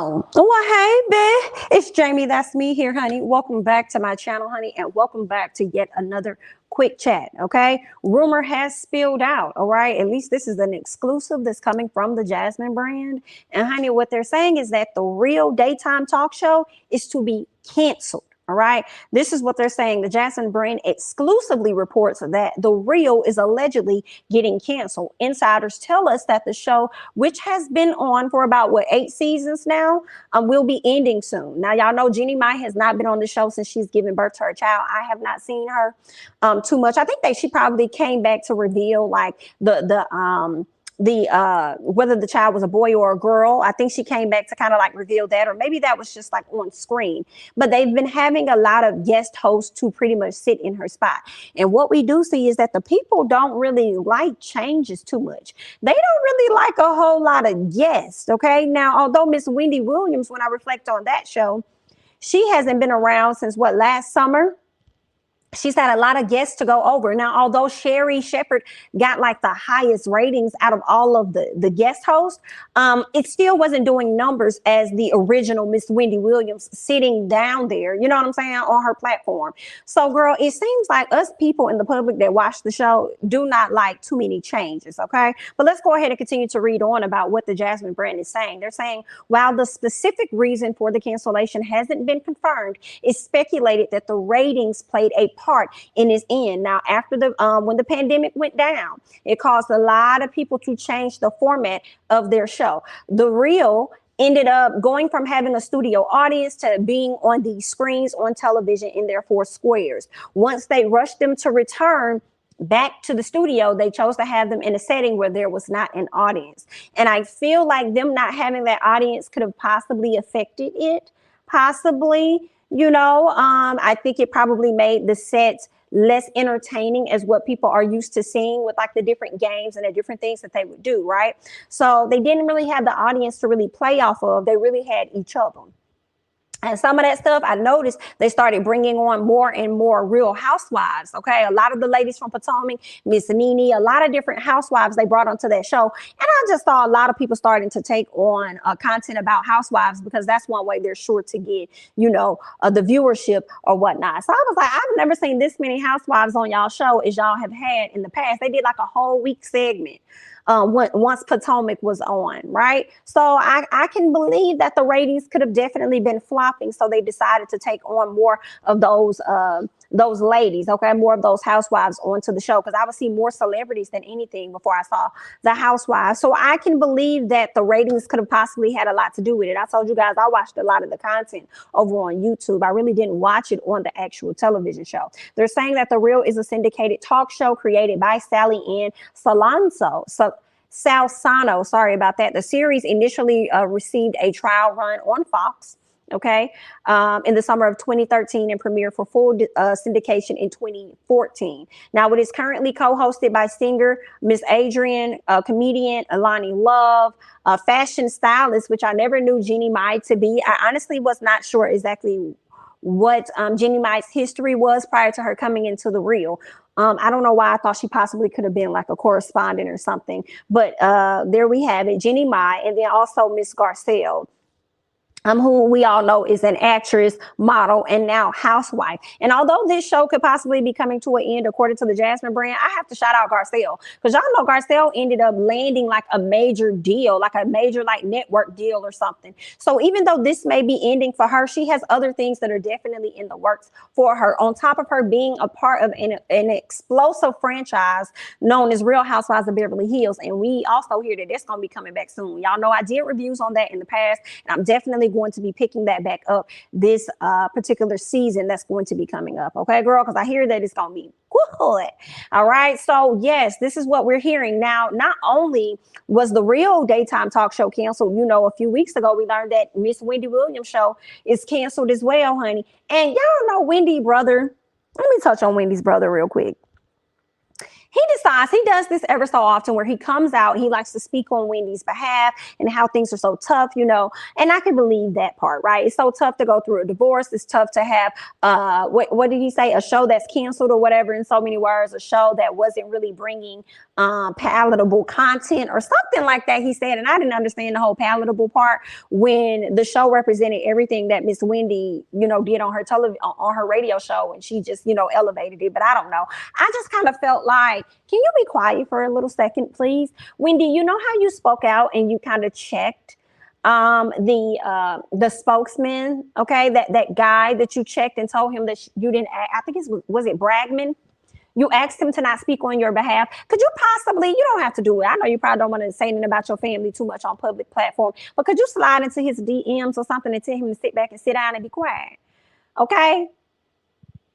Oh, well, hey, babe. It's Jamie. That's me here, honey. Welcome back to my channel, honey, and welcome back to yet another quick chat, okay? Rumor has spilled out, all right? At least this is an exclusive that's coming from the Jasmine brand. And, honey, what they're saying is that the real daytime talk show is to be canceled. All right. This is what they're saying. The Jasmine brand exclusively reports that The Real is allegedly getting canceled. Insiders tell us that the show, which has been on for about, 8 seasons now, will be ending soon. Now, y'all know Jeannie Mai has not been on the show since she's given birth to her child. I have not seen her too much. I think that she probably came back to reveal like the whether the child was a boy or a girl. I think she came back to kind of like reveal that, or maybe that was just like on screen. But they've been having a lot of guest hosts to pretty much sit in her spot. And what we do see is that the people don't really like changes too much. They don't really like a whole lot of guests. Okay. Now, although Miss Wendy Williams, when I reflect on that show, she hasn't been around since last summer. She's had a lot of guests to go over. Now, although Sherry Shepherd got like the highest ratings out of all of the guest hosts, it still wasn't doing numbers as the original Miss Wendy Williams sitting down there, you know what I'm saying, on her platform. So, girl, it seems like us people in the public that watch the show do not like too many changes, okay? But let's go ahead and continue to read on about what the Jasmine brand is saying. They're saying, while the specific reason for the cancellation hasn't been confirmed, it's speculated that the ratings played a part in its end. Now, after when the pandemic went down, it caused a lot of people to change the format of their show. The Real ended up going from having a studio audience to being on the screens on television in their 4 squares. Once they rushed them to return back to the studio, they chose to have them in a setting where there was not an audience. And I feel like them not having that audience could have possibly affected it. Possibly. I think it probably made the sets less entertaining as what people are used to seeing with like the different games and the different things that they would do, right? So they didn't really have the audience to really play off of. They really had each other. And some of that stuff, I noticed they started bringing on more and more Real Housewives, okay? A lot of the ladies from Potomac, Miss Nene, a lot of different housewives they brought onto that show. And I just saw a lot of people starting to take on content about housewives because that's one way they're sure to get, the viewership or whatnot. So I was like, I've never seen this many housewives on y'all show as y'all have had in the past. They did like a whole week segment. Once Potomac was on, right? So I can believe that the ratings could have definitely been flopping. So they decided to take on more of those ladies, okay, more of those housewives onto the show, because I would see more celebrities than anything before I saw the housewives. So I can believe that the ratings could have possibly had a lot to do with it. I told you guys I watched a lot of the content over on YouTube. I really didn't watch it on the actual television show. They're saying that The Real is a syndicated talk show created by Sally Ann Salsano, sorry about that. The series initially received a trial run on Fox, okay, in the summer of 2013 and premiered for full syndication in 2014. Now, it is currently co-hosted by singer Miss Adrian, comedian Alani Love, fashion stylist, which I never knew Jeannie Mai to be. I honestly was not sure exactly what Jeannie Mai's history was prior to her coming into The Real. I don't know why I thought she possibly could have been like a correspondent or something, but there we have it, Jeannie Mai, and then also Miss Garcelle, who we all know is an actress, model, and now housewife. And although this show could possibly be coming to an end, according to the Jasmine brand, I have to shout out Garcelle, because y'all know Garcelle ended up landing like a major deal, like a major like network deal or something. So even though this may be ending for her, she has other things that are definitely in the works for her, on top of her being a part of an explosive franchise known as Real Housewives of Beverly Hills. And we also hear that that's going to be coming back soon. Y'all know I did reviews on that in the past, and I'm definitely going to be picking that back up this particular season that's going to be coming up. Okay, girl, because I hear that it's going to be good. All right. So, yes, this is what we're hearing. Now, not only was The Real daytime talk show canceled, a few weeks ago, we learned that Miss Wendy Williams show is canceled as well, honey. And y'all know Wendy's brother. Let me touch on Wendy's brother real quick. He does this ever so often where he comes out, he likes to speak on Wendy's behalf and how things are so tough, and I can believe that part, right? It's so tough to go through a divorce. It's tough to have, what did he say? A show that's canceled or whatever, in so many words, a show that wasn't really bringing palatable content or something like that, he said. And I didn't understand the whole palatable part when the show represented everything that Miss Wendy, did on her on her radio show, and she just, elevated it. But I don't know. I just kind of felt like, can you be quiet for a little second, please? Wendy, you know how you spoke out and you kind of checked the spokesman, okay, that guy that you checked and told him that you didn't, I think was it Bragman? You asked him to not speak on your behalf. Could you possibly, you don't have to do it. I know you probably don't want to say anything about your family too much on public platform, but could you slide into his DMs or something and tell him to sit back and sit down and be quiet? Okay?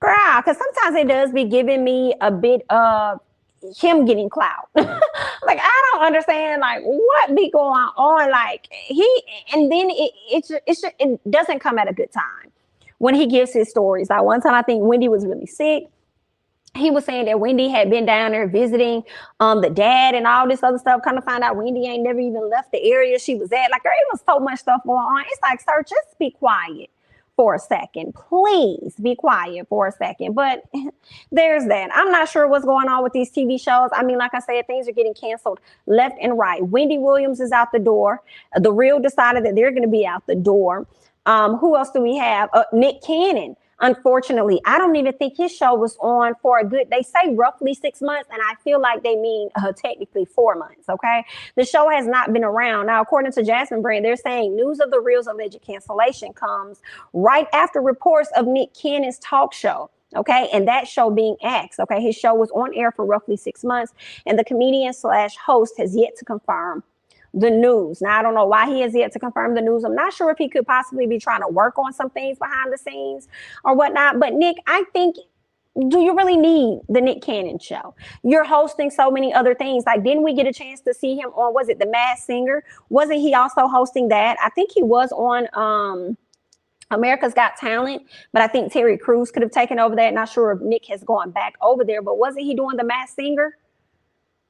Girl, because sometimes it does be giving me a bit of him getting clout. Like, I don't understand, like, what be going on. Like, and then it doesn't come at a good time when he gives his stories. Like, one time I think Wendy was really sick. He was saying that Wendy had been down there visiting the dad and all this other stuff. Kind of find out Wendy ain't never even left the area she was at. Like, there was so much stuff going on. It's like, sir, just be quiet for a second. Please be quiet for a second. But there's that. I'm not sure what's going on with these TV shows. I mean, like I said, things are getting canceled left and right. Wendy Williams is out the door. The Real decided that they're going to be out the door. Who else do we have? Nick Cannon. Unfortunately, I don't even think his show was on for a good, they say roughly 6 months, and I feel like they mean technically 4 months, okay? The show has not been around. Now, according to Jasmine Brand, they're saying news of the Real's alleged cancellation comes right after reports of Nick Cannon's talk show. Okay, and that show being axed. Okay, his show was on air for roughly 6 months, and the comedian/host has yet to confirm the news. Now, I don't know why he has yet to confirm the news. I'm not sure if he could possibly be trying to work on some things behind the scenes or whatnot. But Nick, I think, do you really need the Nick Cannon show? You're hosting so many other things. Like, didn't we get a chance to see him on, was it The Masked Singer? Wasn't he also hosting that? I think he was on America's Got Talent, but I think Terry Crews could have taken over that. Not sure if Nick has gone back over there, but wasn't he doing The Masked Singer?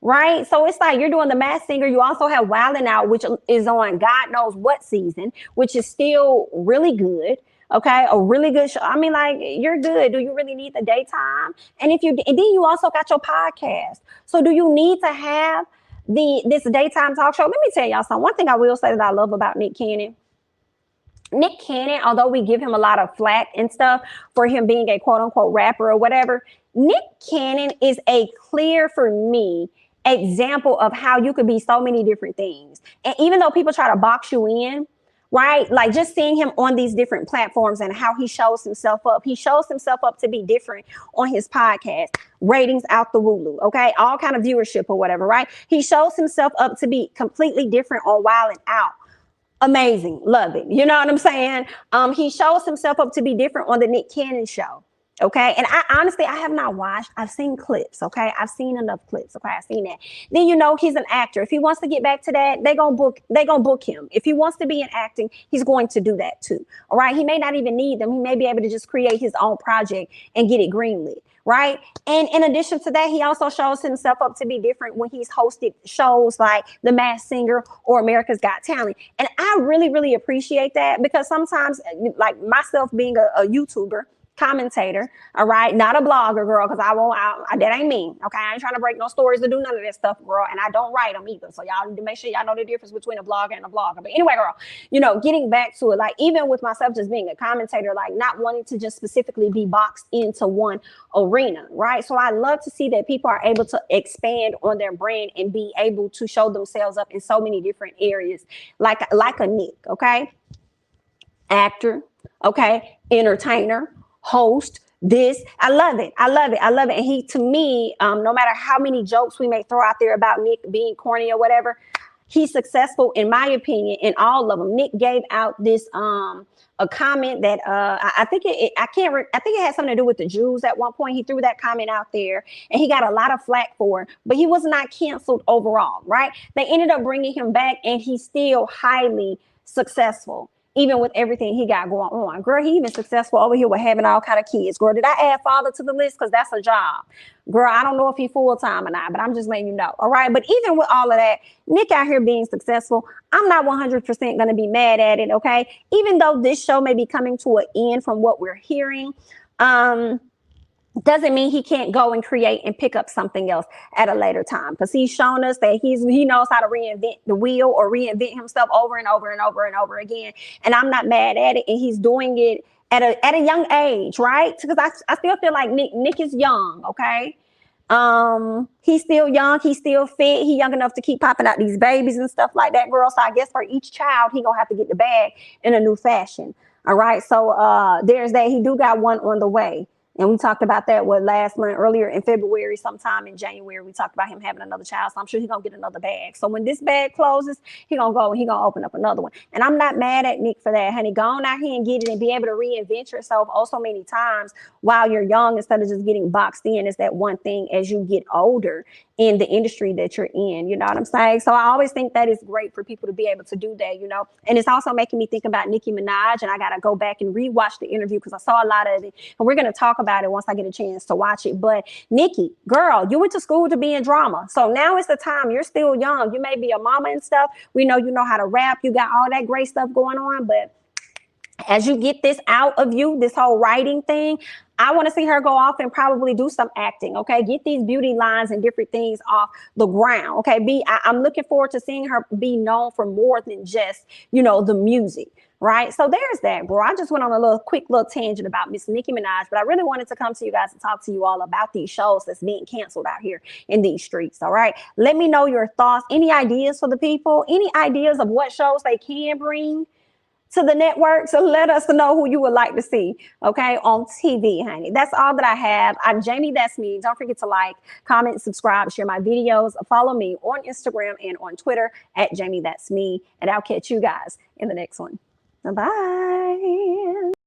Right? So it's like you're doing The Masked Singer. You also have Wildin' Out, which is on God knows what season, which is still really good. Okay, a really good show. I mean, like, you're good. Do you really need the daytime? And then you also got your podcast. So do you need to have this daytime talk show? Let me tell y'all something. One thing I will say that I love about Nick Cannon. Nick Cannon, although we give him a lot of flack and stuff for him being a quote unquote rapper or whatever, Nick Cannon is a clear, for me, example of how you could be so many different things. And even though people try to box you in, right? Like, just seeing him on these different platforms and how he shows himself up. He shows himself up to be different on his podcast. Ratings out the woo-loo, okay? All kind of viewership or whatever, right? He shows himself up to be completely different on Wild 'N Out. Amazing. Love it. You know what I'm saying? He shows himself up to be different on the Nick Cannon show. Okay. And I honestly have not watched. I've seen clips. Okay. I've seen enough clips. Okay. I've seen that. Then, he's an actor. If he wants to get back to that, they're going to book him. If he wants to be in acting, he's going to do that too. All right. He may not even need them. He may be able to just create his own project and get it greenlit. Right. And in addition to that, he also shows himself up to be different when he's hosted shows like The Masked Singer or America's Got Talent. And I really, really appreciate that, because sometimes, like myself being a YouTuber, commentator, all right, not a blogger, girl, because that ain't me. Okay, I ain't trying to break no stories or do none of that stuff, girl, and I don't write them either. So y'all need to make sure y'all know the difference between a blogger and a blogger. But anyway, girl, getting back to it, like, even with myself just being a commentator, like, not wanting to just specifically be boxed into one arena, right? So I love to see that people are able to expand on their brand and be able to show themselves up in so many different areas, like a Nick, okay, actor, okay, entertainer, host, this. I love it. And he, to me, no matter how many jokes we may throw out there about Nick being corny or whatever, he's successful, in my opinion, in all of them. Nick gave out this a comment that I think it had something to do with the Jews at one point. He threw that comment out there and he got a lot of flack for it, but he was not canceled overall, right? They ended up bringing him back and he's still highly successful, even with everything he got going on. Girl, he even successful over here with having all kind of kids. Girl, did I add father to the list? Because that's a job. Girl, I don't know if he full-time or not, but I'm just letting you know. All right. But even with all of that, Nick out here being successful, I'm not 100% going to be mad at it. Okay. Even though this show may be coming to an end from what we're hearing, doesn't mean he can't go and create and pick up something else at a later time, because he's shown us that he knows how to reinvent the wheel or reinvent himself over and over and over and over again. And I'm not mad at it, and he's doing it at a young age, right? Because I still feel like Nick is young, okay? He's still young, he's still fit, he young enough to keep popping out these babies and stuff like that, girl. So I guess for each child he gonna have to get the bag in a new fashion. All right, so there's that. He do got one on the way. And we talked about that last month, earlier in February, sometime in January, we talked about him having another child. So I'm sure he's gonna get another bag. So when this bag closes, he gonna go and he gonna open up another one. And I'm not mad at Nick for that, honey. Go on out here and get it and be able to reinvent yourself oh so many times while you're young, instead of just getting boxed in as that one thing as you get older in the industry that you're in. You know what I'm saying? So I always think that is great for people to be able to do that, you know. And it's also making me think about Nicki Minaj, and I gotta go back and rewatch the interview because I saw a lot of it, and we're gonna talk about it once I get a chance to watch it. But Nicki, girl, you went to school to be in drama, so now is the time. You're still young, you may be a mama and stuff, we know you know how to rap, you got all that great stuff going on, but as you get this out of you, this whole writing thing, I want to see her go off and probably do some acting. Okay, get these beauty lines and different things off the ground. Okay, I'm looking forward to seeing her be known for more than just, you know, the music. Right, so there's that, bro. I just went on a quick little tangent about Miss Nicki Minaj, but I really wanted to come to you guys and talk to you all about these shows that's being canceled out here in these streets. All right, let me know your thoughts. Any ideas for the people? Any ideas of what shows they can bring to the network? So let us know who you would like to see, okay, on TV, honey. That's all that I have. I'm Jamie, that's me. Don't forget to like, comment, subscribe, share my videos. Follow me on Instagram and on Twitter at Jamie, that's me. And I'll catch you guys in the next one. Bye-bye.